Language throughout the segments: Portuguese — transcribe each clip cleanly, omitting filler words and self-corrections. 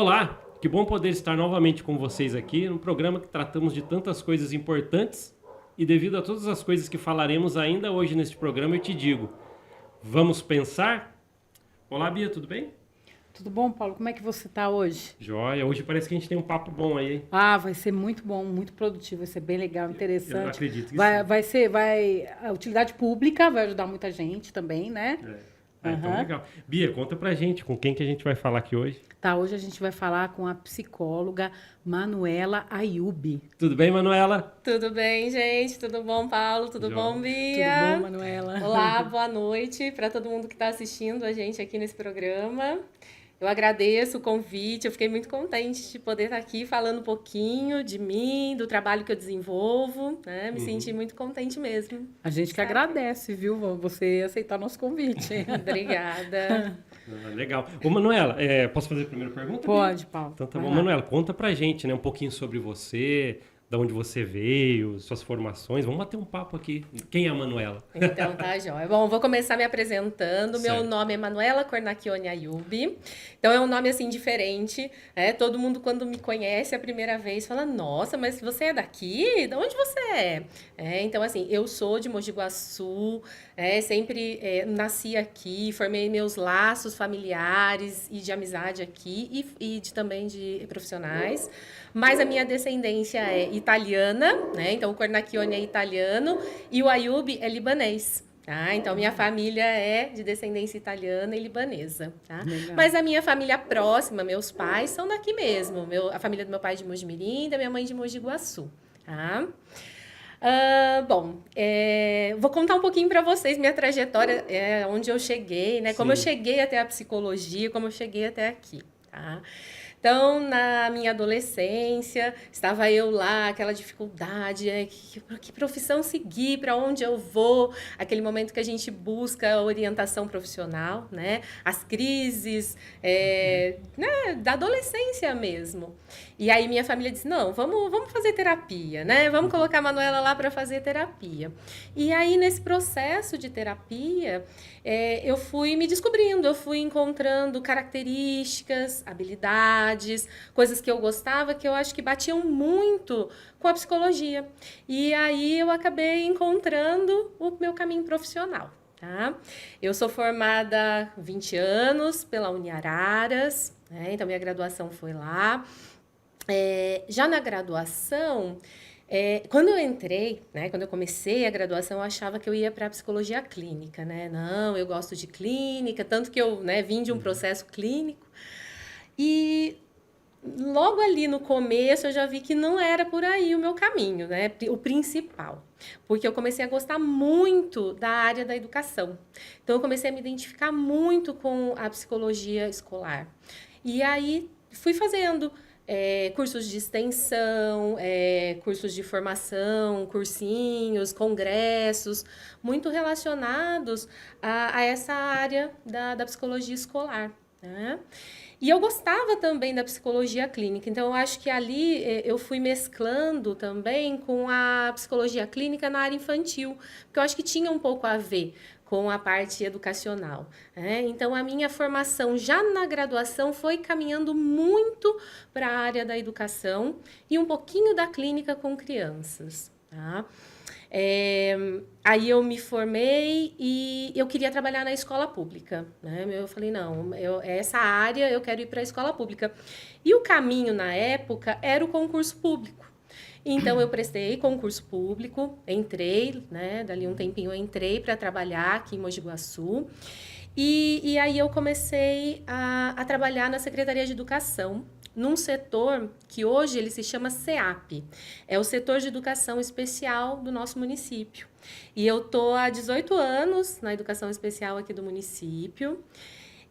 Olá, que bom poder estar novamente com vocês aqui no programa que tratamos de tantas coisas importantes e devido a todas as coisas que falaremos ainda hoje neste programa, eu te digo, vamos pensar? Olá, Bia, tudo bem? Tudo bom, Paulo? Como é que você está hoje? Joia, hoje parece que a gente tem um papo bom aí, hein? Ah, vai ser muito bom, muito produtivo, vai ser bem legal, Eu interessante. acredito que Vai, sim. vai ser, vai, a utilidade pública vai ajudar muita gente também, né? Então Aham. legal. Bia, conta pra gente com quem que a gente vai falar aqui hoje. Tá, hoje a gente vai falar com a psicóloga Manuela Ayubi. Tudo bem, Manuela? Tudo bem, gente? Tudo bom, Paulo? Tudo bom, Joia. Tudo bom, Bia? Manuela? Olá, boa noite para todo mundo que está assistindo a gente aqui nesse programa. Eu agradeço o convite, eu fiquei muito contente de poder estar aqui falando um pouquinho de mim, do trabalho que eu desenvolvo, né? Me senti muito contente mesmo. A gente que agradece, viu, você aceitar nosso convite. Obrigada. Legal. Ô, Manuela, posso fazer a primeira pergunta, Bia? Pode, Paulo. Então tá Vai bom. lá. Manuela, conta pra gente, né, um pouquinho sobre você, da onde você veio, suas formações. Vamos bater um papo aqui. Quem é a Manuela? Então tá, joia. Bom, vou começar me apresentando. Meu Certo. nome é Manuela Cornacchione Ayubi. Então é um nome assim diferente, né? Todo mundo quando me conhece a primeira vez fala: "Nossa, mas você é daqui? De onde você é?" Então assim, eu sou de Mogi Guaçu, sempre nasci aqui, formei meus laços familiares e de amizade aqui também de profissionais. Mas a minha descendência é italiana, né? Então o Cornacchione é italiano e o Ayubi é libanês. Tá? Então, minha família é de descendência italiana e libanesa. Tá? Legal. Mas a minha família próxima, meus pais, são daqui mesmo. A família do meu pai é de Mogi Mirim, da minha mãe de Mogi Guaçu. Tá? Vou contar um pouquinho para vocês minha trajetória, onde eu cheguei, né? Como eu Sim. cheguei até a psicologia, como eu cheguei até aqui. Tá? Então, na minha adolescência, estava eu lá, aquela dificuldade, né? Que profissão seguir, para onde eu vou, aquele momento que a gente busca orientação profissional, né? As crises, né? Da adolescência mesmo. E aí minha família disse, não, vamos fazer terapia, né? Vamos colocar a Manuela lá para fazer terapia. E aí, nesse processo de terapia, eu fui me descobrindo, eu fui encontrando características, habilidades, coisas que eu gostava, que eu acho que batiam muito com a psicologia. E aí eu acabei encontrando o meu caminho profissional. Tá? Eu sou formada há 20 anos pela Uniararas, né? Então minha graduação foi lá. Já na graduação, quando eu entrei, né, quando eu comecei a graduação, eu achava que eu ia para a psicologia clínica, né? Não, eu gosto de clínica, tanto que eu, né, vim de um processo clínico. E logo ali no começo eu já vi que não era por aí o meu caminho, né? O principal. Porque eu comecei a gostar muito da área da educação. Então eu comecei a me identificar muito com a psicologia escolar. E aí fui fazendo cursos de extensão, cursos de formação, cursinhos, congressos, muito relacionados a essa área da psicologia escolar. Né? E eu gostava também da psicologia clínica, então eu acho que ali eu fui mesclando também com a psicologia clínica na área infantil, porque eu acho que tinha um pouco a ver com a parte educacional. Né? Então, a minha formação já na graduação foi caminhando muito para a área da educação e um pouquinho da clínica com crianças. Tá? Aí eu me formei e eu queria trabalhar na escola pública. Né? Eu falei, não, essa área eu quero ir para a escola pública. E o caminho, na época, era o concurso público. Então, eu prestei concurso público, entrei, né? Dali um tempinho eu entrei para trabalhar aqui em Mogi Guaçu. E aí eu comecei a trabalhar na Secretaria de Educação, num setor que hoje ele se chama SEAP. É o setor de educação especial do nosso município. E eu estou há 18 anos na educação especial aqui do município.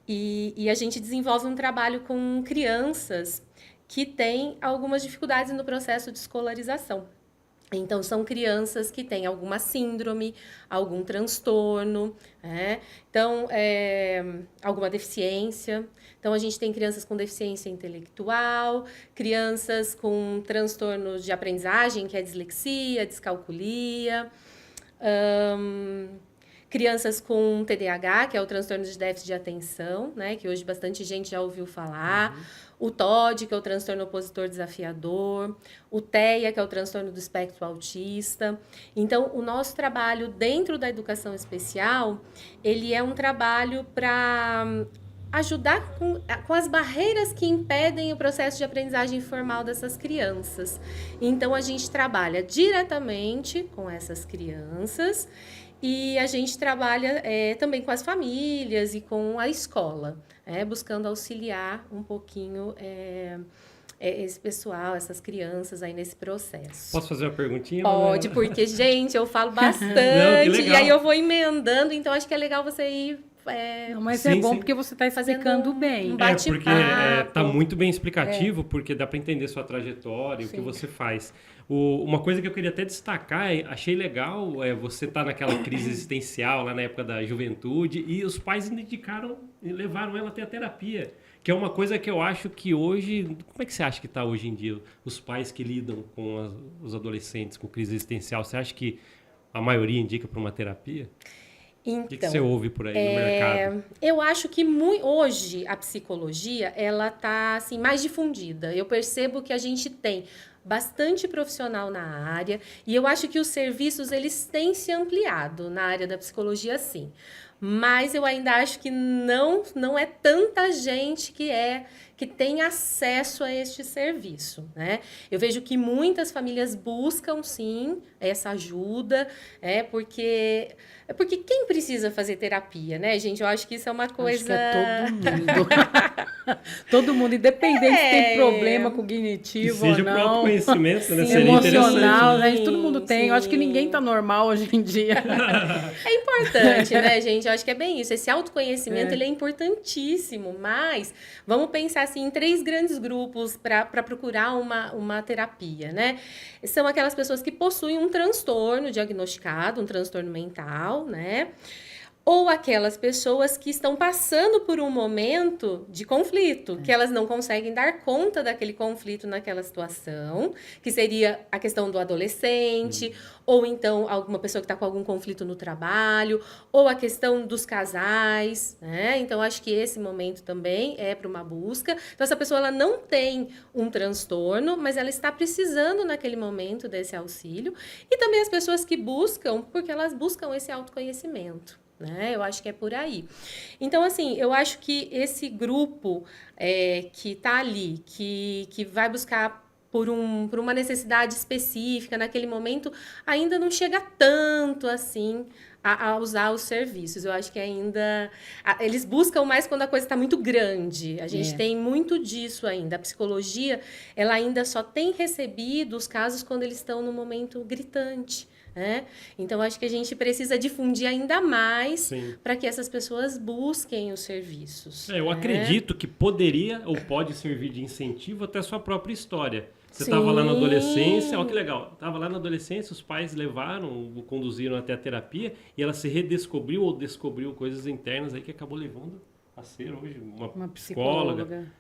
E a gente desenvolve um trabalho com crianças que têm algumas dificuldades no processo de escolarização. Então, são crianças que têm alguma síndrome, algum transtorno, né? Então, alguma deficiência. Então, a gente tem crianças com deficiência intelectual, crianças com transtornos de aprendizagem, que é dislexia, descalculia, crianças com TDAH, que é o transtorno de déficit de atenção, né, que hoje bastante gente já ouviu falar, o TOD, que é o transtorno opositor desafiador, o TEA, que é o transtorno do espectro autista. Então, o nosso trabalho dentro da educação especial, ele é um trabalho para ajudar com as barreiras que impedem o processo de aprendizagem formal dessas crianças. Então, a gente trabalha diretamente com essas crianças e a gente trabalha também com as famílias e com a escola, buscando auxiliar um pouquinho esse pessoal, essas crianças aí nesse processo. Posso fazer uma perguntinha? Pode, porque, gente, eu falo bastante. Não, e aí eu vou emendando, então acho que é legal você ir... Não, mas sim, é bom sim. porque você está explicando bem. Porque tá muito bem explicativo, porque dá para entender sua trajetória, o que você faz. Uma coisa que eu queria até destacar, achei legal, você tá naquela crise existencial lá na época da juventude e os pais indicaram e levaram ela até a terapia, que é uma coisa que eu acho que hoje... Como é que você acha que está hoje em dia os pais que lidam com os adolescentes com crise existencial? Você acha que a maioria indica para uma terapia? Então, o que você ouve por aí no mercado? Eu acho que hoje a psicologia ela está assim, mais difundida. Eu percebo que a gente tem bastante profissional na área e eu acho que os serviços eles têm se ampliado na área da psicologia, sim. Mas eu ainda acho que não é tanta gente que tem acesso a este serviço, né? Eu vejo que muitas famílias buscam, sim, essa ajuda, porque quem precisa fazer terapia, né, gente? Eu acho que isso é uma coisa... Acho que é todo mundo. Todo mundo, independente se tem problema cognitivo ou seja não. Seja por autoconhecimento, né? Sim, Seria emocional, interessante. né? Todo mundo tem. Eu acho que ninguém tá normal hoje em dia. É importante, né, gente? Eu acho que é bem isso. Esse autoconhecimento, ele é importantíssimo, mas vamos pensar assim, em 3 grandes grupos para procurar uma terapia, né? São aquelas pessoas que possuem um transtorno diagnosticado, um transtorno mental, né? Ou aquelas pessoas que estão passando por um momento de conflito, que elas não conseguem dar conta daquele conflito naquela situação, que seria a questão do adolescente, ou então alguma pessoa que está com algum conflito no trabalho, ou a questão dos casais, né? Então, acho que esse momento também é para uma busca. Então, essa pessoa ela não tem um transtorno, mas ela está precisando naquele momento desse auxílio. E também as pessoas que buscam, porque elas buscam esse autoconhecimento. Né? Eu acho que é por aí. Então, assim, eu acho que esse grupo que está ali, que vai buscar por uma necessidade específica naquele momento, ainda não chega tanto assim a usar os serviços. Eu acho que ainda... Eles buscam mais quando a coisa está muito grande. A gente tem muito disso ainda. A psicologia, ela ainda só tem recebido os casos quando eles estão no momento gritante. Então, acho que a gente precisa difundir ainda mais para que essas pessoas busquem os serviços. Eu acredito que poderia ou pode servir de incentivo até a sua própria história. Você estava lá na adolescência, olha que legal, estava lá na adolescência, os pais levaram, conduziram até a terapia e ela se redescobriu ou descobriu coisas internas aí que acabou levando a ser hoje uma psicóloga,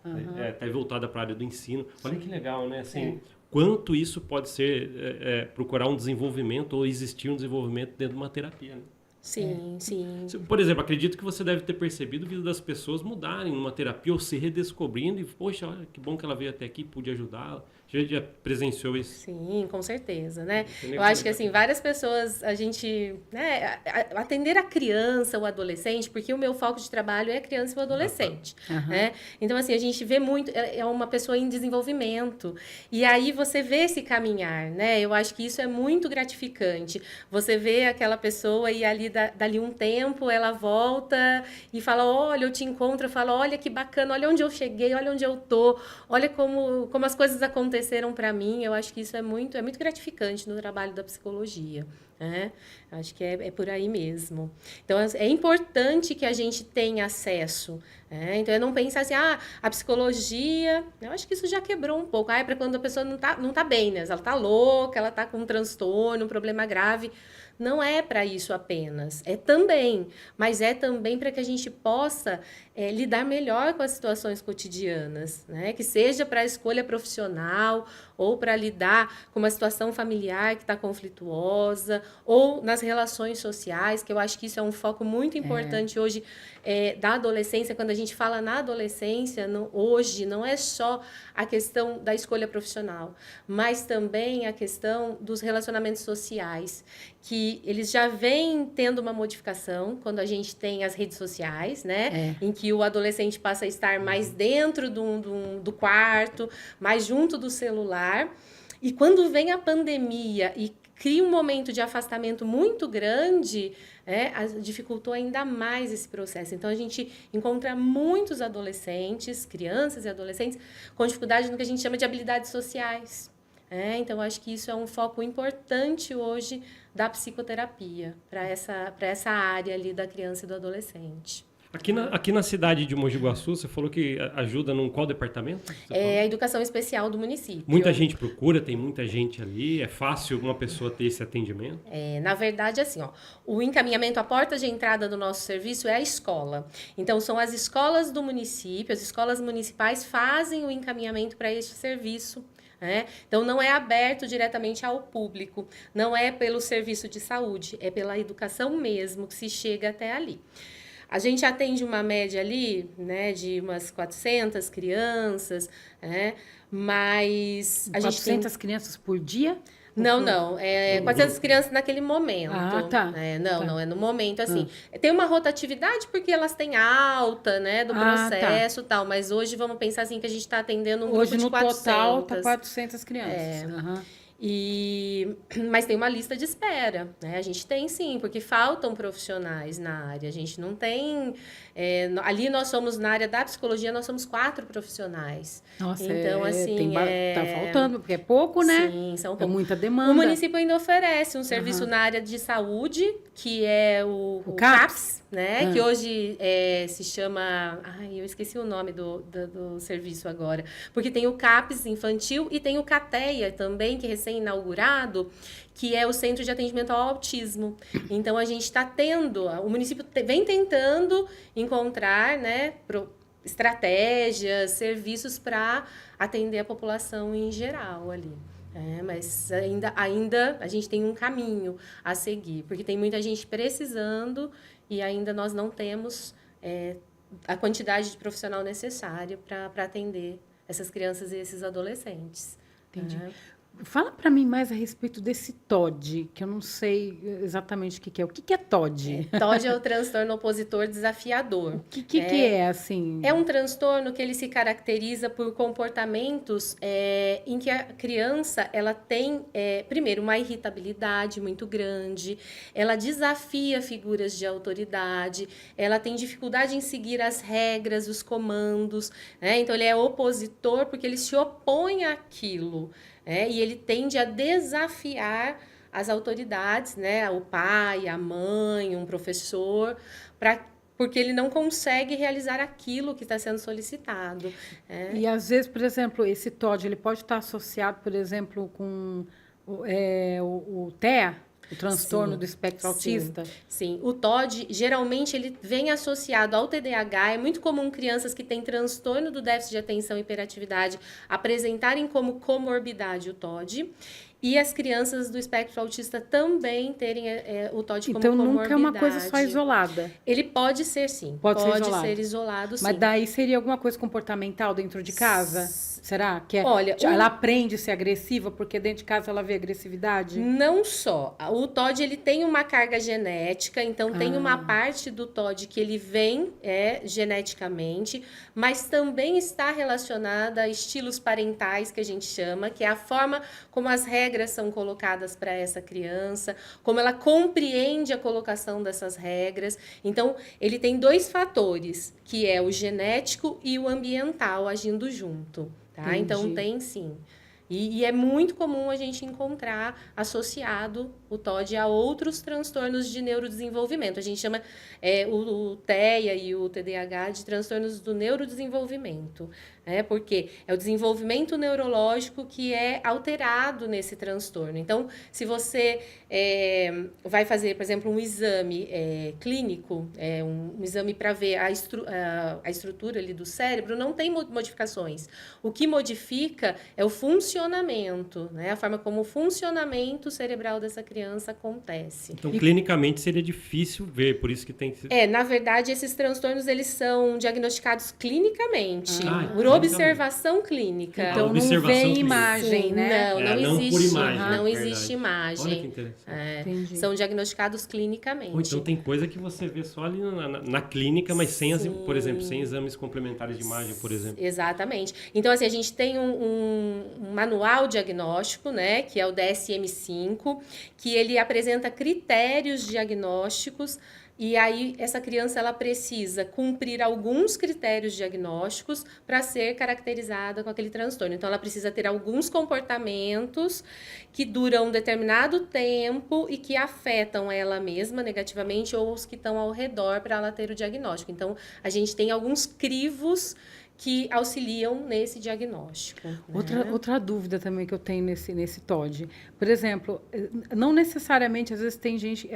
até voltada para a área do ensino. Olha que legal, né? Assim, quanto isso pode ser procurar um desenvolvimento ou existir um desenvolvimento dentro de uma terapia, né? Sim, sim. Por exemplo, acredito que você deve ter percebido a vida das pessoas mudarem numa terapia ou se redescobrindo e, poxa, olha, que bom que ela veio até aqui, pude ajudá-la. Já presenciou isso? Sim, com certeza, né? Eu acho que, assim, várias pessoas, a gente, né, atender a criança ou adolescente, porque o meu foco de trabalho é a criança e o adolescente, né? Então, assim, a gente vê muito, é uma pessoa em desenvolvimento, e aí você vê esse caminhar, né? Eu acho que isso é muito gratificante. Você vê aquela pessoa e ali, dali um tempo, ela volta e fala, olha, eu te encontro, eu falo, olha que bacana, olha onde eu cheguei, olha onde eu tô, olha como as coisas aconteceram para mim. Eu acho que isso é muito gratificante no trabalho da psicologia, né? Acho que é por aí mesmo. Então, é importante que a gente tenha acesso, né? Então, eu não pensar assim, a psicologia, eu acho que isso já quebrou um pouco. É para quando a pessoa não tá bem, né? Ela tá louca, ela tá com um transtorno, um problema grave. Não é para isso apenas, mas é também para que a gente possa lidar melhor com as situações cotidianas, né? Que seja para a escolha profissional ou para lidar com uma situação familiar que está conflituosa, ou nas relações sociais, que eu acho que isso é um foco muito importante hoje da adolescência. Quando a gente fala na adolescência, hoje, não é só a questão da escolha profissional, mas também a questão dos relacionamentos sociais, que eles já vêm tendo uma modificação quando a gente tem as redes sociais, né? Em que o adolescente passa a estar mais dentro do quarto, mais junto do celular. E quando vem a pandemia e cria um momento de afastamento muito grande, dificultou ainda mais esse processo. Então, a gente encontra muitos adolescentes, crianças e adolescentes, com dificuldade no que a gente chama de habilidades sociais. Então, acho que isso é um foco importante hoje da psicoterapia, para essa área ali da criança e do adolescente. Aqui na cidade de Mogi Guaçu, você falou que ajuda num qual departamento? A educação especial do município. Muita gente procura, tem muita gente ali, é fácil uma pessoa ter esse atendimento? Na verdade, assim, o encaminhamento, a porta de entrada do nosso serviço é a escola. Então, são as escolas do município, as escolas municipais fazem o encaminhamento para este serviço. Então, não é aberto diretamente ao público, não é pelo serviço de saúde, é pela educação mesmo que se chega até ali. A gente atende uma média ali, né, de umas 400 crianças, mas a 400 gente tem... crianças por dia? Não. 400 crianças naquele momento. Tá. Não, é no momento, assim. Tem uma rotatividade porque elas têm alta, né, do processo e tal, mas hoje vamos pensar assim que a gente está atendendo um grupo de 400. Hoje no total tá 400 crianças. Mas tem uma lista de espera, né? A gente tem sim, porque faltam profissionais na área. A gente não tem... ali nós somos, na área da psicologia, nós somos 4 profissionais. Nossa, então, assim, tá faltando, porque é pouco, né? Sim, são pouco. É muita demanda. O município ainda oferece um serviço na área de saúde, que é o CAPS, né? Que hoje se chama... Ai, eu esqueci o nome do serviço agora. Porque tem o CAPS infantil e tem o CATEA também, que recém-inaugurado, que é o Centro de Atendimento ao Autismo. Então, a gente está tendo... O município vem tentando encontrar, né, estratégias, serviços para atender a população em geral ali. Mas ainda a gente tem um caminho a seguir, porque tem muita gente precisando e ainda nós não temos a quantidade de profissional necessária para atender essas crianças e esses adolescentes. Entendi. Fala para mim mais a respeito desse TOD, que eu não sei exatamente o que é. O que é TOD? TOD é o transtorno opositor desafiador. O que é, assim? É um transtorno que ele se caracteriza por comportamentos em que a criança ela tem, primeiro, uma irritabilidade muito grande, ela desafia figuras de autoridade, ela tem dificuldade em seguir as regras, os comandos, Então, ele é opositor porque ele se opõe àquilo. E ele tende a desafiar as autoridades, né? O pai, a mãe, um professor, porque ele não consegue realizar aquilo que está sendo solicitado. E, às vezes, por exemplo, esse TOD ele pode estar associado, por exemplo, com o TEA, o transtorno do espectro autista? Sim. O TOD, geralmente, ele vem associado ao TDAH. É muito comum crianças que têm transtorno do déficit de atenção e hiperatividade apresentarem como comorbidade o TOD. E as crianças do espectro autista também terem o TOD como comorbidade. Então, nunca é uma coisa só isolada. Ele pode ser, sim. Pode ser isolado, sim. Mas daí seria alguma coisa comportamental dentro de casa? Será que Olha, ela aprende a ser agressiva porque dentro de casa ela vê agressividade? Não só. O TOD ele tem uma carga genética, então tem uma parte do TOD que ele vem geneticamente, mas também está relacionada a estilos parentais, que a gente chama, que é a forma como as regras são colocadas para essa criança, como ela compreende a colocação dessas regras. Então, ele tem 2 fatores, que é o genético e o ambiental agindo junto. Tá? Então, tem sim. E é muito comum a gente encontrar associado o TOD a outros transtornos de neurodesenvolvimento. A gente chama o TEA e o TDAH de transtornos do neurodesenvolvimento. Porque é o desenvolvimento neurológico que é alterado nesse transtorno. Então, se você vai fazer, por exemplo, um exame clínico, um exame para ver a estrutura ali do cérebro, não tem modificações. O que modifica é o funcionamento funcionamento, né? A forma como o funcionamento cerebral dessa criança acontece. Então, clinicamente seria difícil ver, por isso que tem que... Na verdade, esses transtornos, eles são diagnosticados clinicamente, por clinicamente. observação clínica. Então, observação não vem clínica. imagem, Sim, né? não não existe. por imagem, Não verdade. existe imagem. Olha que interessante. Entendi. São diagnosticados clinicamente. Ou então tem coisa que você vê só ali na clínica, mas sem, por exemplo, sem exames complementares de imagem, por exemplo. Exatamente. Então, assim, a gente tem um manual diagnóstico, né, que é o DSM-5, que ele apresenta critérios diagnósticos. E aí, essa criança ela precisa cumprir alguns critérios diagnósticos para ser caracterizada com aquele transtorno. Então, ela precisa ter alguns comportamentos que duram um determinado tempo e que afetam ela mesma negativamente ou os que estão ao redor para ela ter o diagnóstico. Então, a gente tem alguns crivos que auxiliam nesse diagnóstico. Outra dúvida também que eu tenho nesse TOD. Por exemplo, não necessariamente, às vezes tem gente,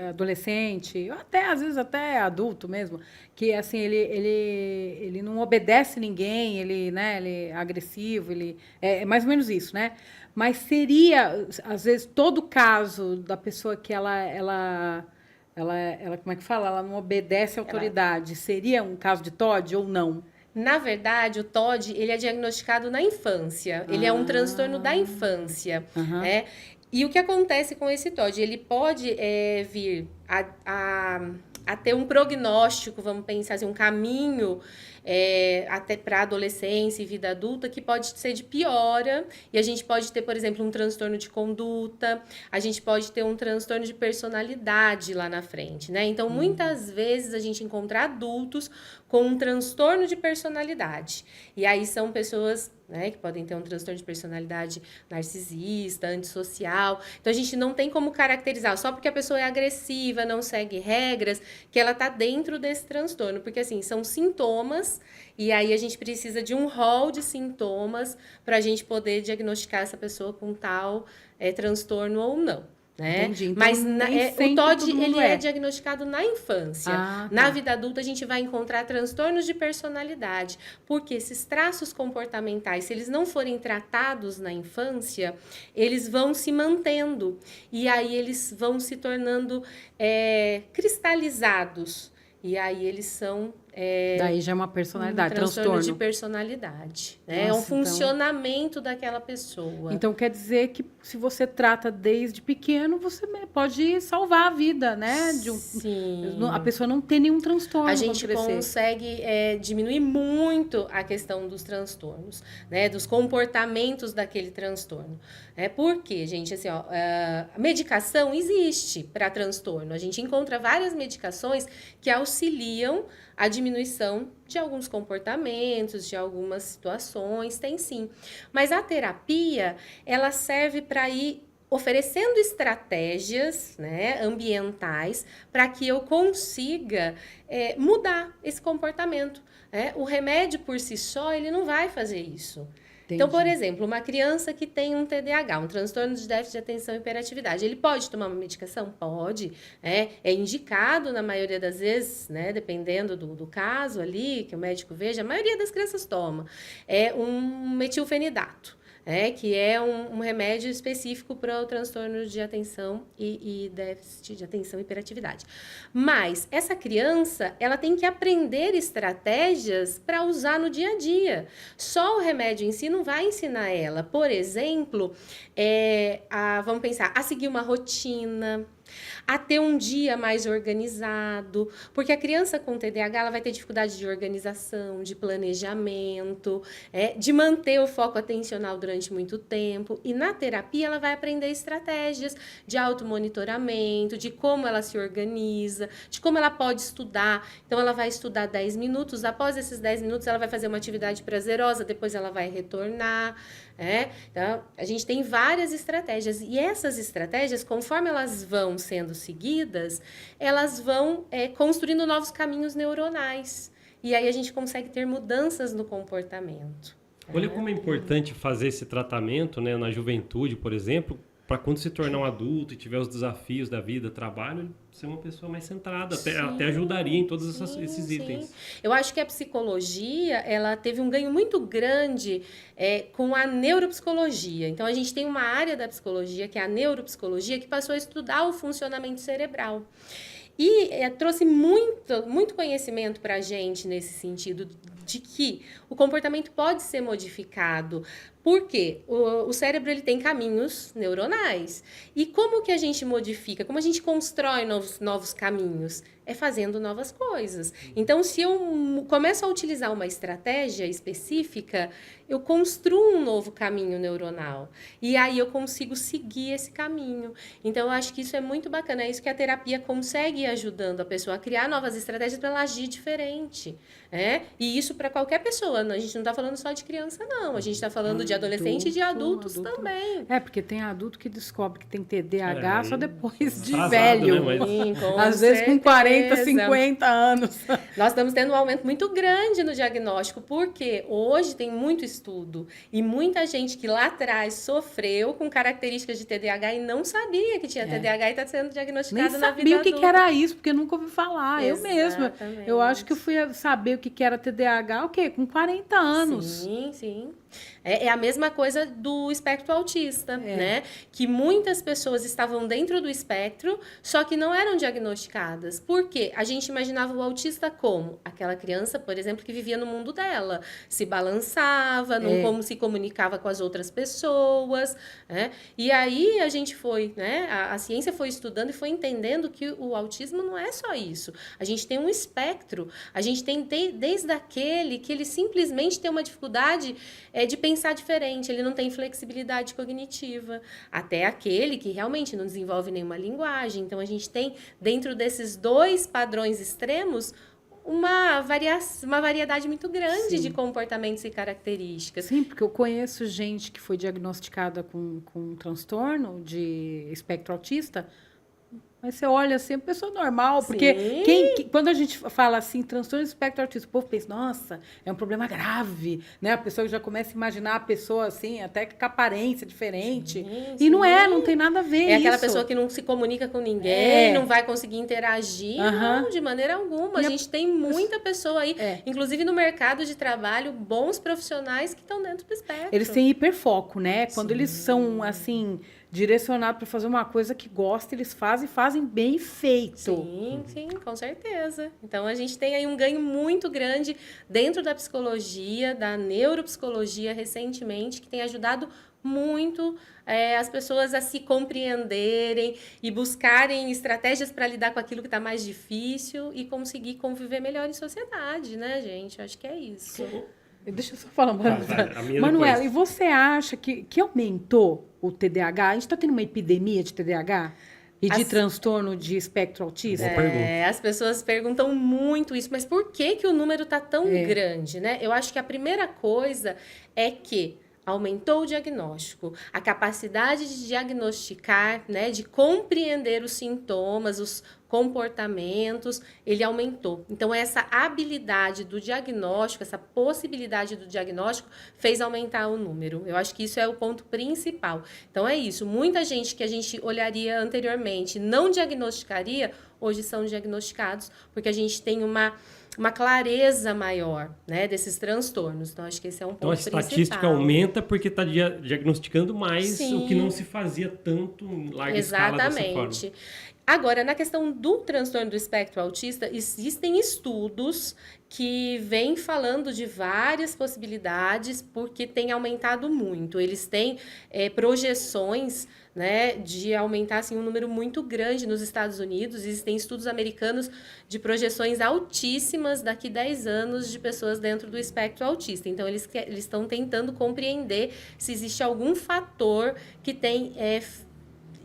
adolescente, ou até, às vezes até adulto mesmo, que assim, ele não obedece ninguém, ele é agressivo, é mais ou menos isso, né? Mas seria, às vezes, todo caso da pessoa que ela como é que fala? Ela não obedece à autoridade. Seria um caso de TOD ou não? Na verdade, o TOD ele é diagnosticado na infância. Ele é um transtorno da infância. Né? E o que acontece com esse TOD? Ele pode vir a ter um prognóstico, vamos pensar assim, um caminho até para a adolescência e vida adulta que pode ser de piora. E a gente pode ter, por exemplo, um transtorno de conduta, a gente pode ter um transtorno de personalidade lá na frente, né? Então, muitas vezes a gente encontra adultos com um transtorno de personalidade. E aí são pessoas, né, que podem ter um transtorno de personalidade narcisista, antissocial. Então, a gente não tem como caracterizar, só porque a pessoa é agressiva, não segue regras, que ela está dentro desse transtorno. Porque, assim, são sintomas, e aí a gente precisa de um rol de sintomas para a gente poder diagnosticar essa pessoa com tal transtorno ou não. Né? Entendi. Então, mas o TOD ele é diagnosticado na infância. Na vida adulta, a gente vai encontrar transtornos de personalidade, porque esses traços comportamentais, se eles não forem tratados na infância, eles vão se mantendo. E aí eles vão se tornando cristalizados. E aí eles são... daí já é uma personalidade, transtorno de personalidade. Né? É um funcionamento daquela pessoa. Então, quer dizer que se você trata desde pequeno, você pode salvar a vida, né? Sim. A pessoa não tem nenhum transtorno. A gente consegue diminuir muito a questão dos transtornos, né? Dos comportamentos daquele transtorno. Porque, gente, assim, a medicação existe para transtorno. A gente encontra várias medicações que auxiliam a diminuição de alguns comportamentos, de algumas situações, tem sim. Mas a terapia, ela serve para ir oferecendo estratégias, né, ambientais para que eu consiga mudar esse comportamento. O remédio por si só, ele não vai fazer isso. Então, por exemplo, uma criança que tem um TDAH, um transtorno de déficit de atenção e hiperatividade, ele pode tomar uma medicação? Pode. É indicado na maioria das vezes, né, dependendo do caso ali, que o médico veja, a maioria das crianças toma. É um metilfenidato. Que é um remédio específico para o transtorno de atenção e déficit de atenção e hiperatividade. Mas essa criança, ela tem que aprender estratégias para usar no dia a dia. Só o remédio em si não vai ensinar ela. Por exemplo, vamos pensar, a seguir uma rotina, a ter um dia mais organizado, porque a criança com TDAH ela vai ter dificuldade de organização, de planejamento, de manter o foco atencional durante muito tempo, e na terapia ela vai aprender estratégias de automonitoramento, de como ela se organiza, de como ela pode estudar. Então ela vai estudar 10 minutos, após esses 10 minutos ela vai fazer uma atividade prazerosa, depois ela vai retornar. Então, a gente tem várias estratégias, e essas estratégias, conforme elas vão sendo seguidas, elas vão construindo novos caminhos neuronais, e aí a gente consegue ter mudanças no comportamento. Olha como é importante fazer esse tratamento, né, na juventude, por exemplo, para quando se tornar um adulto e tiver os desafios da vida, trabalho, ser uma pessoa mais centrada, até ajudaria em todos esses itens. Eu acho que a psicologia, ela teve um ganho muito grande com a neuropsicologia. Então, a gente tem uma área da psicologia, que é a neuropsicologia, que passou a estudar o funcionamento cerebral. E trouxe muito conhecimento para a gente nesse sentido de que o comportamento pode ser modificado. Por quê? O cérebro ele tem caminhos neuronais. E como que a gente modifica? Como a gente constrói novos caminhos? É fazendo novas coisas. Então, se eu começo a utilizar uma estratégia específica, eu construo um novo caminho neuronal. E aí eu consigo seguir esse caminho. Então, eu acho que isso é muito bacana. É isso que a terapia consegue ir ajudando a pessoa a criar novas estratégias para ela agir diferente. E isso para qualquer pessoa. A gente não está falando só de criança, não. A gente está falando de adolescente e de adultos também. Porque tem adulto que descobre que tem TDAH só depois de atrasado, velho. né? Sim, às vezes com 40, 50 anos. Nós estamos tendo um aumento muito grande no diagnóstico, porque hoje tem muito estudo e muita gente que lá atrás sofreu com características de TDAH e não sabia que tinha TDAH e está sendo diagnosticado na vida adulta. Nem sabia o que era isso, porque nunca ouvi falar. Exatamente. Eu mesma. Eu acho que eu fui saber o que era TDAH, o quê? Com 40 anos. Sim. É a mesma coisa do espectro autista, né? Que muitas pessoas estavam dentro do espectro, só que não eram diagnosticadas. Por quê? A gente imaginava o autista como? Aquela criança, por exemplo, que vivia no mundo dela. Se balançava, não como se comunicava com as outras pessoas, né? E aí a gente foi, né? A ciência foi estudando e foi entendendo que o autismo não é só isso. A gente tem um espectro. A gente tem desde aquele que ele simplesmente tem uma dificuldade de pensar diferente, ele não tem flexibilidade cognitiva, até aquele que realmente não desenvolve nenhuma linguagem. Então, a gente tem, dentro desses dois padrões extremos, uma variedade muito grande de comportamentos e características. Sim, porque eu conheço gente que foi diagnosticada com um transtorno de espectro autista. Mas você olha assim, é uma pessoa normal, porque quando a gente fala assim, transtorno de espectro autista, o povo pensa, nossa, é um problema grave, né? A pessoa já começa a imaginar a pessoa assim, até com aparência diferente. E não tem nada a ver isso. É aquela pessoa que não se comunica com ninguém, não vai conseguir interagir, não, de maneira alguma. A gente tem muita pessoa aí, inclusive no mercado de trabalho, bons profissionais que estão dentro do espectro. Eles têm hiperfoco, né? Quando eles são, assim, direcionados para fazer uma coisa que gostam, eles fazem bem feito. Sim, com certeza. Então, a gente tem aí um ganho muito grande dentro da psicologia, da neuropsicologia, recentemente, que tem ajudado muito as pessoas a se compreenderem e buscarem estratégias para lidar com aquilo que está mais difícil e conseguir conviver melhor em sociedade, né, gente? Acho que é isso. Deixa eu só falar uma coisa. Manuela, e você acha que aumentou o TDAH? A gente está tendo uma epidemia de TDAH? E de transtorno de espectro autista? As pessoas perguntam muito isso, mas por que o número está tão grande, né? Eu acho que a primeira coisa é que aumentou o diagnóstico, a capacidade de diagnosticar, né, de compreender os sintomas, os comportamentos, ele aumentou. Então, essa habilidade do diagnóstico, essa possibilidade do diagnóstico fez aumentar o número. Eu acho que isso é o ponto principal. Então, é isso. Muita gente que a gente olharia anteriormente não diagnosticaria, hoje são diagnosticados, porque a gente tem uma clareza maior, né, desses transtornos. Então, acho que esse é um ponto principal. Então, a estatística aumenta porque está diagnosticando mais o que não se fazia tanto em larga escala dessa forma. Agora, na questão do transtorno do espectro autista, existem estudos que vêm falando de várias possibilidades, porque tem aumentado muito. Eles têm projeções, né, de aumentar assim, um número muito grande nos Estados Unidos. Existem estudos americanos de projeções altíssimas daqui a 10 anos de pessoas dentro do espectro autista. Então, eles estão tentando compreender se existe algum fator que tem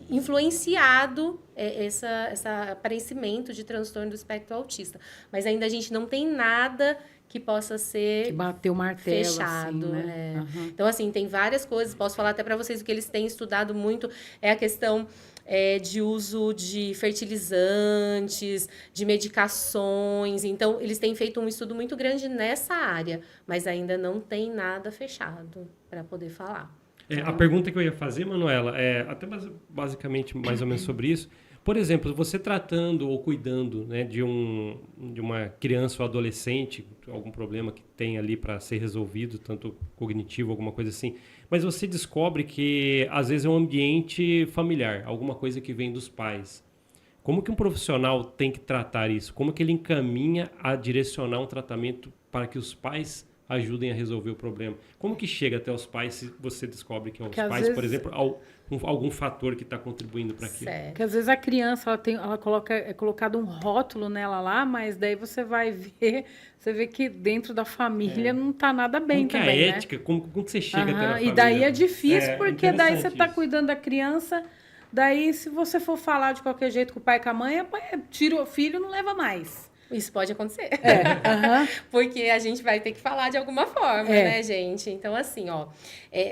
influenciado esse aparecimento de transtorno do espectro autista. Mas ainda a gente não tem nada que possa ser que bater o martelo, fechado. Assim, né? Então, assim, tem várias coisas. Posso falar até para vocês o que eles têm estudado muito é a questão de uso de fertilizantes, de medicações. Então, eles têm feito um estudo muito grande nessa área, mas ainda não tem nada fechado para poder falar. A pergunta que eu ia fazer, Manuela, até basicamente mais ou menos sobre isso. Por exemplo, você tratando ou cuidando, né, de uma criança ou adolescente, algum problema que tem ali para ser resolvido, tanto cognitivo, alguma coisa assim, mas você descobre que às vezes é um ambiente familiar, alguma coisa que vem dos pais. Como que um profissional tem que tratar isso? Como que ele encaminha a direcionar um tratamento para que os pais ajudem a resolver o problema? Como que chega até os pais se você descobre que os Porque às pais, vezes por exemplo, algum fator que está contribuindo para aquilo? Certo. Porque às vezes a criança é colocado um rótulo nela lá, mas daí você vai ver, você vê que dentro da família não está nada bem Como que é a também, né? ética? Como que você chega até na família? E daí é difícil, porque daí você interessante está isso. cuidando da criança, daí se você for falar de qualquer jeito com o pai e com a mãe, tira o filho, não leva mais. Isso pode acontecer. Aham. Porque a gente vai ter que falar de alguma forma, né, gente? Então, assim, ó,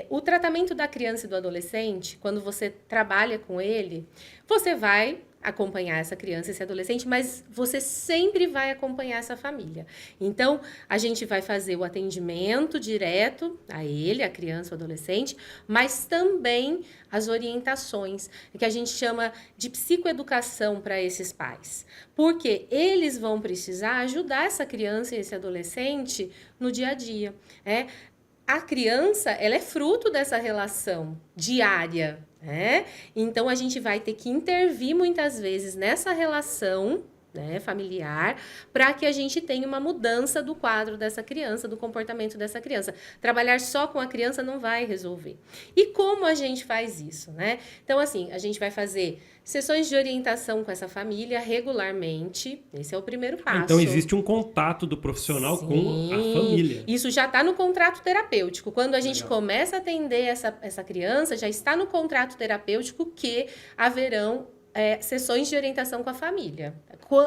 o tratamento da criança e do adolescente, quando você trabalha com ele, você vai acompanhar essa criança e esse adolescente, mas você sempre vai acompanhar essa família. Então, a gente vai fazer o atendimento direto a ele, a criança ou adolescente, mas também as orientações, que a gente chama de psicoeducação para esses pais. Porque eles vão precisar ajudar essa criança e esse adolescente no dia a dia. A criança, ela é fruto dessa relação diária, né? Então, a gente vai ter que intervir muitas vezes nessa relação, né, familiar, para que a gente tenha uma mudança do quadro dessa criança, do comportamento dessa criança. Trabalhar só com a criança não vai resolver. E como a gente faz isso, né? Então, assim, a gente vai fazer sessões de orientação com essa família regularmente. Esse é o primeiro passo. Então, existe um contato do profissional com a família. Isso já está no contrato terapêutico. Quando a gente começa a atender essa criança, já está no contrato terapêutico que haverão sessões de orientação com a família.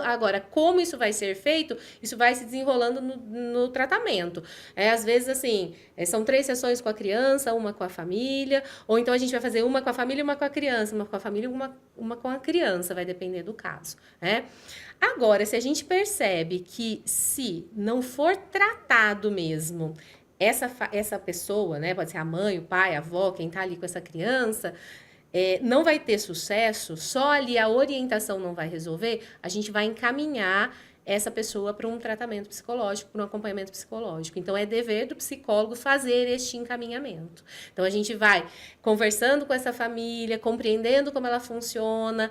Agora, como isso vai ser feito, isso vai se desenrolando no tratamento. Às vezes, assim, são 3 sessões com a criança, uma com a família, ou então a gente vai fazer uma com a família e uma com a criança, uma com a família e uma com a criança, vai depender do caso, né? Agora, se a gente percebe que se não for tratado mesmo essa pessoa, né, pode ser a mãe, o pai, a avó, quem está ali com essa criança, não vai ter sucesso, só ali a orientação não vai resolver, a gente vai encaminhar essa pessoa para um tratamento psicológico, para um acompanhamento psicológico. Então, é dever do psicólogo fazer este encaminhamento. Então, a gente vai conversando com essa família, compreendendo como ela funciona,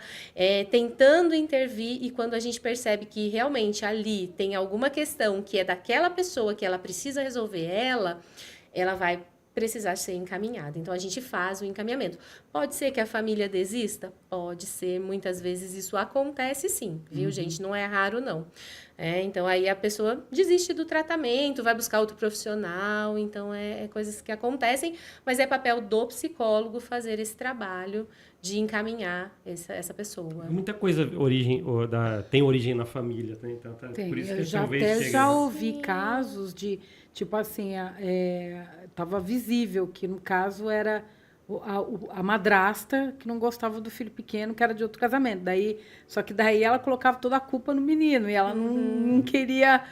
tentando intervir, e quando a gente percebe que realmente ali tem alguma questão que é daquela pessoa que ela precisa resolver, ela vai precisar ser encaminhada. Então, a gente faz o encaminhamento. Pode ser que a família desista? Pode ser. Muitas vezes isso acontece sim, viu, gente? Não é raro, não. Então, aí a pessoa desiste do tratamento, vai buscar outro profissional. Então, coisas que acontecem, mas é papel do psicólogo fazer esse trabalho de encaminhar essa pessoa. Muita coisa tem origem na família, né? Então, Tem. por isso Eu que já talvez até chegue... já ouvi casos de, tipo assim, estava visível que, no caso, era a madrasta que não gostava do filho pequeno, que era de outro casamento. Só que daí ela colocava toda a culpa no menino, e ela não queria...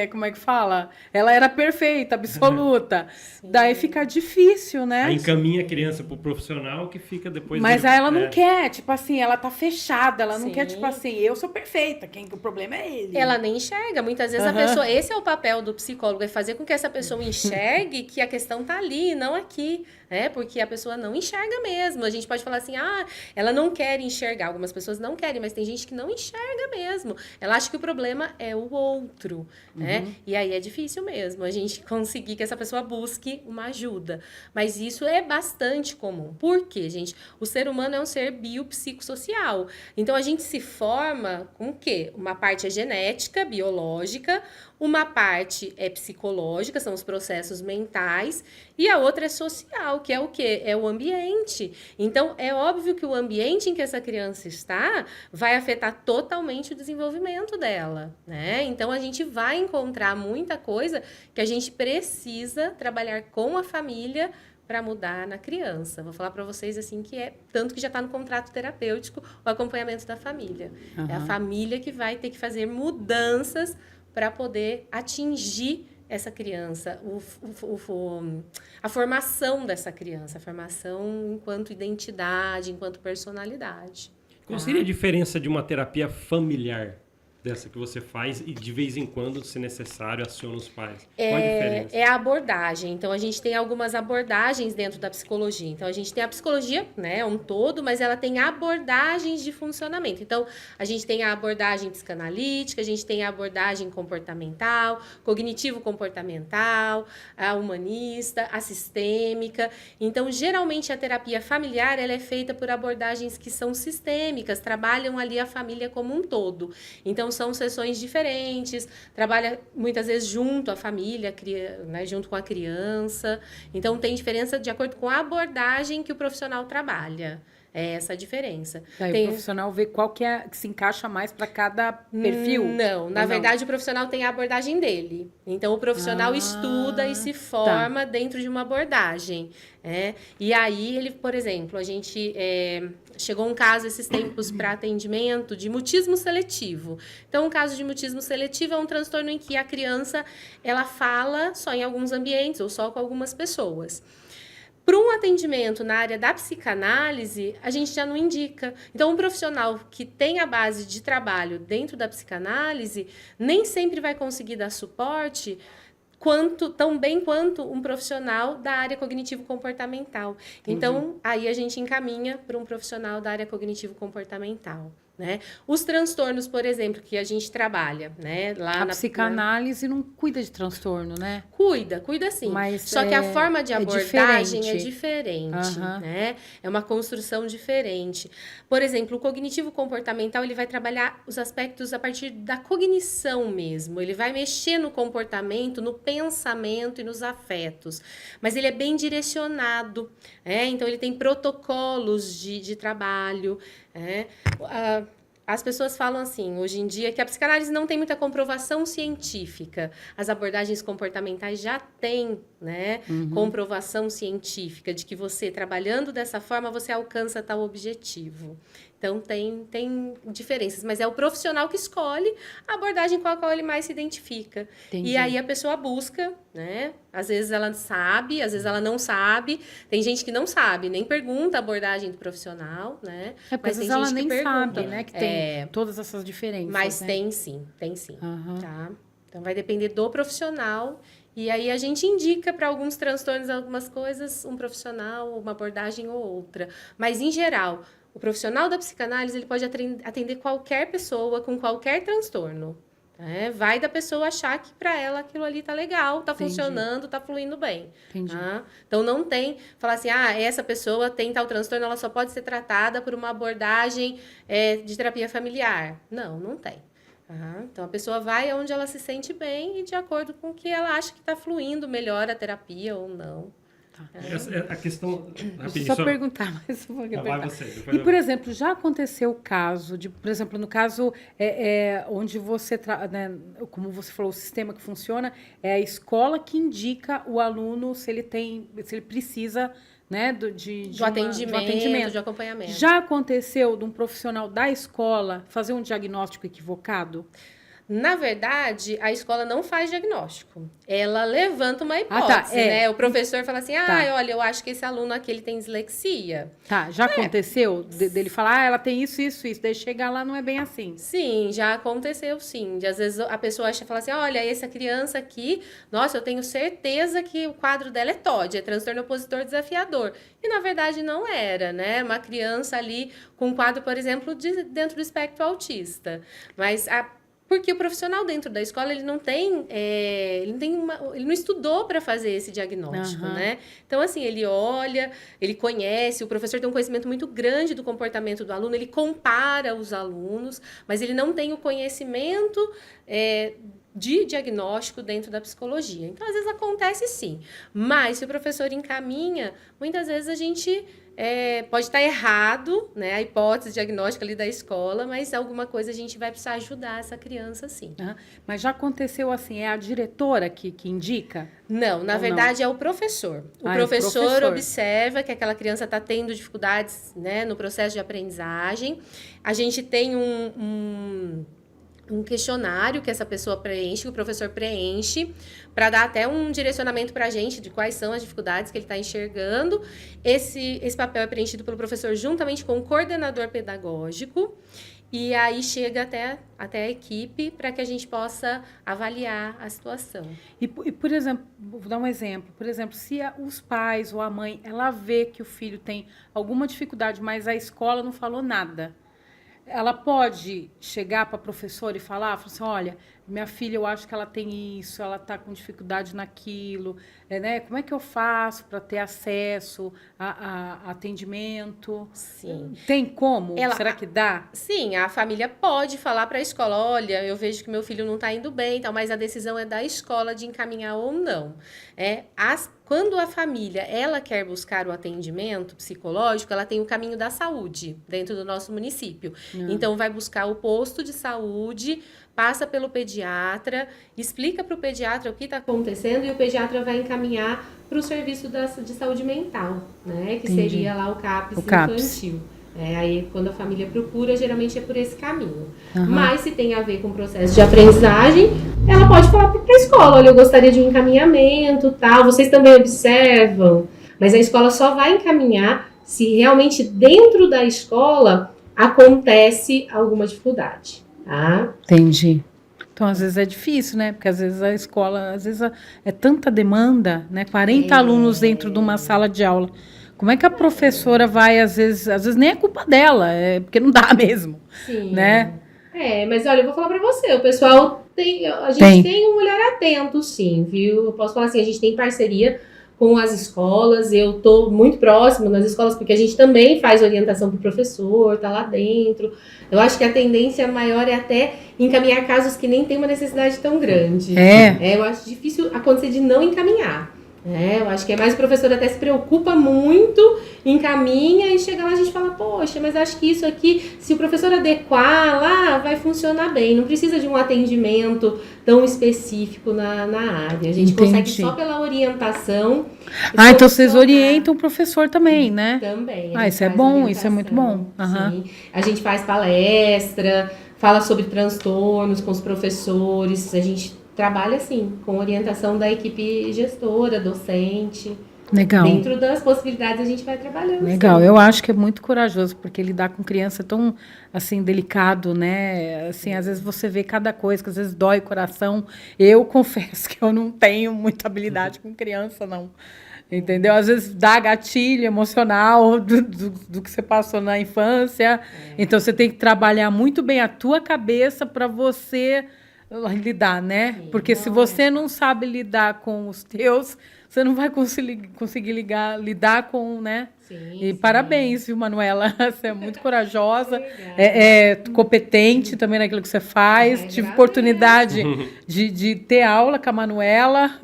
como é que fala? Ela era perfeita, absoluta. Daí fica difícil, né? Aí encaminha a criança pro profissional que fica depois... Mas aí ela não quer, tipo assim, ela tá fechada, ela não Sim. quer, tipo assim, eu sou perfeita, o problema é ele. Ela nem enxerga. Muitas vezes a pessoa... Esse é o papel do psicólogo, é fazer com que essa pessoa enxergue que a questão tá ali, não aqui. Porque a pessoa não enxerga mesmo. A gente pode falar assim, ela não quer enxergar. Algumas pessoas não querem, mas tem gente que não enxerga mesmo. Ela acha que o problema é o outro, né? E aí é difícil mesmo a gente conseguir que essa pessoa busque uma ajuda. Mas isso é bastante comum. Por quê, gente? O ser humano é um ser biopsicossocial. Então, a gente se forma com o quê? Uma parte é genética, biológica, uma parte é psicológica, são os processos mentais, e a outra é social, que é o quê? É o ambiente. Então, é óbvio que o ambiente em que essa criança está vai afetar totalmente o desenvolvimento dela, né? Então, a gente vai encontrar muita coisa que a gente precisa trabalhar com a família para mudar na criança. Vou falar para vocês assim que tanto que já está no contrato terapêutico o acompanhamento da família. É a família que vai ter que fazer mudanças para poder atingir essa criança, a formação dessa criança, a formação enquanto identidade, enquanto personalidade. Qual seria a diferença de uma terapia familiar dessa que você faz e de vez em quando, se necessário, aciona os pais? Qual a diferença? É a abordagem. Então, a gente tem algumas abordagens dentro da psicologia. Então, a gente tem a psicologia, né, um todo, mas ela tem abordagens de funcionamento. Então, a gente tem a abordagem psicanalítica, a gente tem a abordagem comportamental, cognitivo-comportamental, a humanista, a sistêmica. Então, geralmente, a terapia familiar, ela é feita por abordagens que são sistêmicas, trabalham ali a família como um todo. Então, são sessões diferentes, trabalha muitas vezes junto à família, né, junto com a criança. Então, tem diferença de acordo com a abordagem que o profissional trabalha. É essa a diferença. Aí o profissional vê qual que se encaixa mais para cada perfil? Não, na verdade o profissional tem a abordagem dele. Então o profissional estuda e se forma dentro de uma abordagem. E aí ele, por exemplo, a gente chegou um caso esses tempos para atendimento de mutismo seletivo. Então um caso de mutismo seletivo é um transtorno em que a criança ela fala só em alguns ambientes ou só com algumas pessoas. Para um atendimento na área da psicanálise, a gente já não indica. Então, um profissional que tem a base de trabalho dentro da psicanálise, nem sempre vai conseguir dar suporte tão bem quanto um profissional da área cognitivo-comportamental. Então, aí a gente encaminha para um profissional da área cognitivo-comportamental. Né? Os transtornos, por exemplo, que a gente trabalha, né? Lá a psicanálise não cuida de transtorno, né? Cuida sim. Mas só que a forma de abordagem diferente. é diferente, né? É uma construção diferente. Por exemplo, o cognitivo-comportamental, ele vai trabalhar os aspectos a partir da cognição mesmo. Ele vai mexer no comportamento, no pensamento e nos afetos. Mas ele é bem direcionado, então ele tem protocolos de trabalho, as pessoas falam assim, hoje em dia, que a psicanálise não tem muita comprovação científica. As abordagens comportamentais já têm, né, comprovação científica de que você, trabalhando dessa forma, você alcança tal objetivo. Então, tem diferenças, mas é o profissional que escolhe a abordagem com a qual ele mais se identifica. Entendi. E aí a pessoa busca, né? Às vezes ela sabe, às vezes ela não sabe. Tem gente que não sabe, nem pergunta a abordagem do profissional, né? Mas tem ela gente nem sabe, né? Que tem todas essas diferenças. Mas né? tem sim. Tá? Então, vai depender do profissional. E aí a gente indica para alguns transtornos, algumas coisas, um profissional, uma abordagem ou outra. Mas, em geral, o profissional da psicanálise ele pode atender qualquer pessoa com qualquer transtorno. Vai da pessoa achar que para ela aquilo ali tá legal, tá funcionando, tá fluindo bem. Tá? Então não tem falar assim, essa pessoa tem tal transtorno, ela só pode ser tratada por uma abordagem de terapia familiar. Não tem. Então a pessoa vai onde ela se sente bem e de acordo com o que ela acha que está fluindo melhor a terapia ou não. A questão... Só perguntar mais um pouquinho. Vai você, e, por exemplo, já aconteceu o caso de, por exemplo, no caso onde você, né, como você falou, o sistema que funciona é a escola que indica o aluno se ele precisa, né, do atendimento, de acompanhamento. Já aconteceu de um profissional da escola fazer um diagnóstico equivocado? Na verdade, a escola não faz diagnóstico. Ela levanta uma hipótese, né? O professor fala assim, olha, eu acho que esse aluno aqui ele tem dislexia. Já aconteceu dele falar, ela tem isso, daí chegar lá não é bem assim. Sim, já aconteceu, sim. Às vezes a pessoa fala assim, olha, essa criança aqui, nossa, eu tenho certeza que o quadro dela é TOD, é transtorno opositor desafiador. E, na verdade, não era, né? Uma criança ali com um quadro, por exemplo, dentro do espectro autista. Mas porque o profissional dentro da escola, ele não tem, ele não estudou para fazer esse diagnóstico, né? Então, assim, ele olha, ele conhece, o professor tem um conhecimento muito grande do comportamento do aluno, ele compara os alunos, mas ele não tem o conhecimento de diagnóstico dentro da psicologia. Então, às vezes acontece sim, mas se o professor encaminha, muitas vezes a gente pode estar errado, né, a hipótese diagnóstica ali da escola, mas alguma coisa a gente vai precisar ajudar essa criança, sim. Mas já aconteceu assim, é a diretora que indica? Não, na verdade é o professor. O professor observa que aquela criança está tendo dificuldades, né, no processo de aprendizagem. A gente tem um questionário que essa pessoa preenche, que o professor preenche, para dar até um direcionamento para a gente de quais são as dificuldades que ele está enxergando. Esse papel é preenchido pelo professor juntamente com o coordenador pedagógico, e aí chega até a equipe para que a gente possa avaliar a situação. E, por exemplo, vou dar um exemplo. Por exemplo, se os pais ou a mãe, ela vê que o filho tem alguma dificuldade, mas a escola não falou nada, ela pode chegar para a professora e falar assim, olha, minha filha, eu acho que ela tem isso, ela está com dificuldade naquilo, né? Como é que eu faço para ter acesso a atendimento? Sim. Tem como? Será que dá? Sim, a família pode falar para a escola, olha, eu vejo que meu filho não está indo bem, tal, mas a decisão é da escola de encaminhar ou não. Quando a família ela quer buscar o atendimento psicológico, ela tem o caminho da saúde dentro do nosso município. Então, vai buscar o posto de saúde, passa pelo pediatra, explica para o pediatra o que está acontecendo e o pediatra vai encaminhar para o serviço de saúde mental, né? Que Entendi. seria lá o CAPS infantil. Aí, quando a família procura, geralmente é por esse caminho. Mas, se tem a ver com o processo de aprendizagem, ela pode falar para a escola, olha, eu gostaria de um encaminhamento, tal, vocês também observam, mas a escola só vai encaminhar se realmente dentro da escola acontece alguma dificuldade, tá? Entendi. Então, às vezes é difícil, né? Porque às vezes a escola, é tanta demanda, né? 40 alunos dentro de uma sala de aula. Como é que a professora vai, às vezes nem é culpa dela, é porque não dá mesmo. Sim. Né? Mas olha, eu vou falar pra você, o pessoal a gente tem um olhar atento, sim, viu? Eu posso falar assim, a gente tem parceria com as escolas, eu tô muito próximo nas escolas, porque a gente também faz orientação pro professor, tá lá dentro. Eu acho que a tendência maior é até encaminhar casos que nem tem uma necessidade tão grande. Eu acho difícil acontecer de não encaminhar. Eu acho que é mais o professor até se preocupa muito, encaminha e chega lá a gente fala, poxa, mas acho que isso aqui, se o professor adequar lá, vai funcionar bem. Não precisa de um atendimento tão específico na área. A gente consegue só pela orientação. Então vocês orientam o professor também, né? Também. Isso é bom, isso é muito bom. Sim. A gente faz palestra, fala sobre transtornos com os professores, a gente trabalha, assim, com orientação da equipe gestora, docente. Legal. Dentro das possibilidades a gente vai trabalhando. Legal, eu acho que é muito corajoso, porque lidar com criança é tão, assim, delicado, né? Assim, às vezes você vê cada coisa, que às vezes dói o coração. Eu confesso que eu não tenho muita habilidade com criança, não. Entendeu? Às vezes dá gatilho emocional do que você passou na infância. Então, você tem que trabalhar muito bem a tua cabeça para você lidar, né? Sim, porque se você não sabe lidar com os teus, você não vai conseguir lidar com, né? Sim, parabéns, viu, Manuela? Você é muito corajosa, competente também naquilo que você faz. Tive oportunidade de ter aula com a Manuela.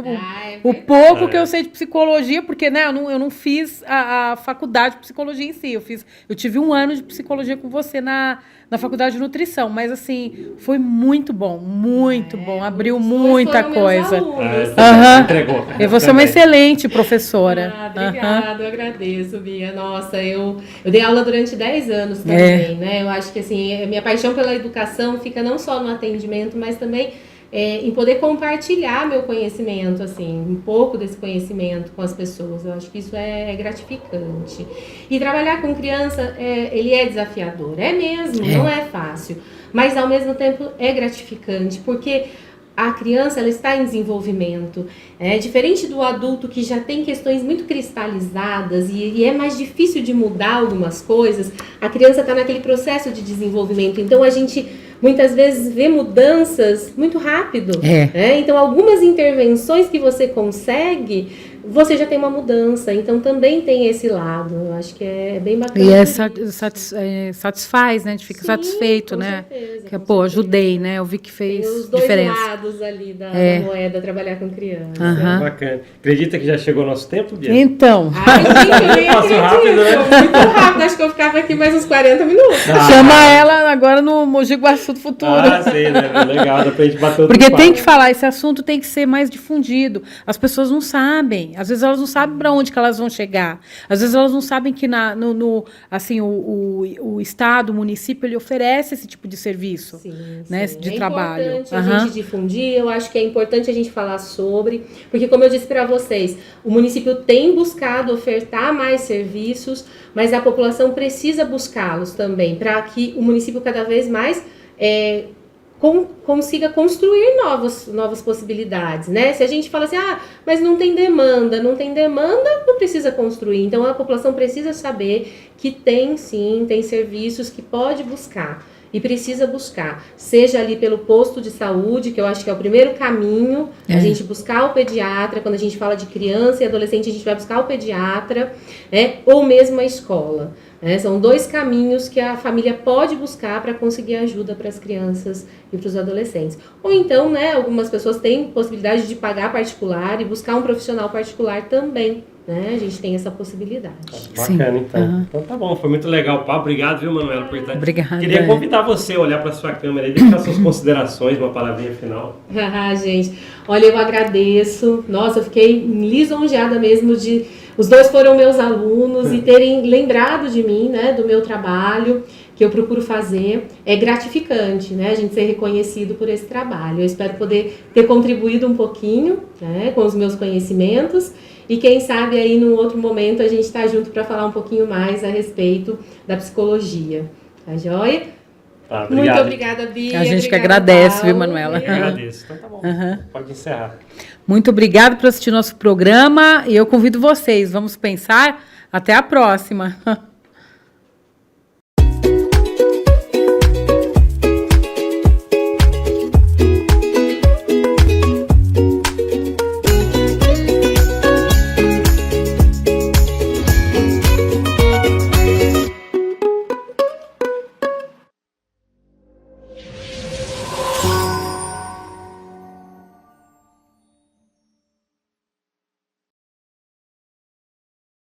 O pouco que eu sei de psicologia, porque, né, eu não fiz a faculdade de psicologia em si. Eu tive 1 ano de psicologia com você na faculdade de nutrição, mas assim, foi muito bom, muito bom, abriu muita coisa. Entregou. E você é uma excelente professora. Obrigada, eu agradeço, Bia. Nossa, eu dei aula durante 10 anos também, né? Eu acho que assim, minha paixão pela educação fica não só no atendimento, mas também em poder compartilhar meu conhecimento, assim, um pouco desse conhecimento com as pessoas. Eu acho que isso é gratificante. E trabalhar com criança, ele é desafiador, mesmo, não é fácil. Mas, ao mesmo tempo, é gratificante, porque a criança ela está em desenvolvimento. Diferente do adulto que já tem questões muito cristalizadas e é mais difícil de mudar algumas coisas, a criança está naquele processo de desenvolvimento. Então, a gente muitas vezes vê mudanças muito rápido. Então, algumas intervenções que você consegue, você já tem uma mudança. Então, também tem esse lado. Eu acho que é bem bacana. E satisfaz, né? A gente fica satisfeito, né? Certeza, que, pô, ajudei, né? Eu vi que fez tem os dois diferença. lados ali da moeda, trabalhar com criança. Bacana. Acredita que já chegou o nosso tempo, Bia? Então. Eu nem acredito. Muito rápido. Acho que eu ficava aqui mais uns 40 minutos. Chama ela agora no Mogi Guaçu do Futuro. Sei, né? Legal, dá pra gente bater outro Porque papo. tem que falar, esse assunto tem que ser mais difundido. As pessoas não sabem. sabem. Às vezes elas não sabem para onde que elas vão chegar. Às vezes elas não sabem que assim, o Estado, o município, ele oferece esse tipo de serviço, Sim, né, sim. de é trabalho. importante a gente difundir, eu acho que é importante a gente falar sobre, porque como eu disse para vocês, o município tem buscado ofertar mais serviços, mas a população precisa buscá-los também, para que o município cada vez mais consiga construir novas possibilidades, né? Se a gente fala assim, mas não tem demanda, não precisa construir. Então, a população precisa saber que tem serviços que pode buscar e precisa buscar, seja ali pelo posto de saúde, que eu acho que é o primeiro caminho, a gente buscar o pediatra, quando a gente fala de criança e adolescente, a gente vai buscar o pediatra, né? Ou mesmo a escola. São 2 caminhos que a família pode buscar para conseguir ajuda para as crianças e para os adolescentes. Ou então, né, algumas pessoas têm possibilidade de pagar particular e buscar um profissional particular também. Né? A gente tem essa possibilidade. Bacana, então. Então tá bom, foi muito legal o papo. Obrigado, viu, Manuela, por estar. Obrigada. Queria convidar você a olhar para sua câmera e deixar suas considerações, uma palavrinha final. Gente, olha, eu agradeço. Nossa, eu fiquei lisonjeada mesmo de... Os 2 foram meus alunos e terem lembrado de mim, né, do meu trabalho, que eu procuro fazer. É gratificante, né, a gente ser reconhecido por esse trabalho. Eu espero poder ter contribuído um pouquinho, né, com os meus conhecimentos. E quem sabe aí num outro momento a gente está junto para falar um pouquinho mais a respeito da psicologia. Tá joia? Tá, muito obrigada, Bia. A gente que agradece, viu, Manuela? Eu agradeço. Então tá bom. Pode encerrar. Muito obrigada por assistir nosso programa e eu convido vocês. Vamos pensar. Até a próxima.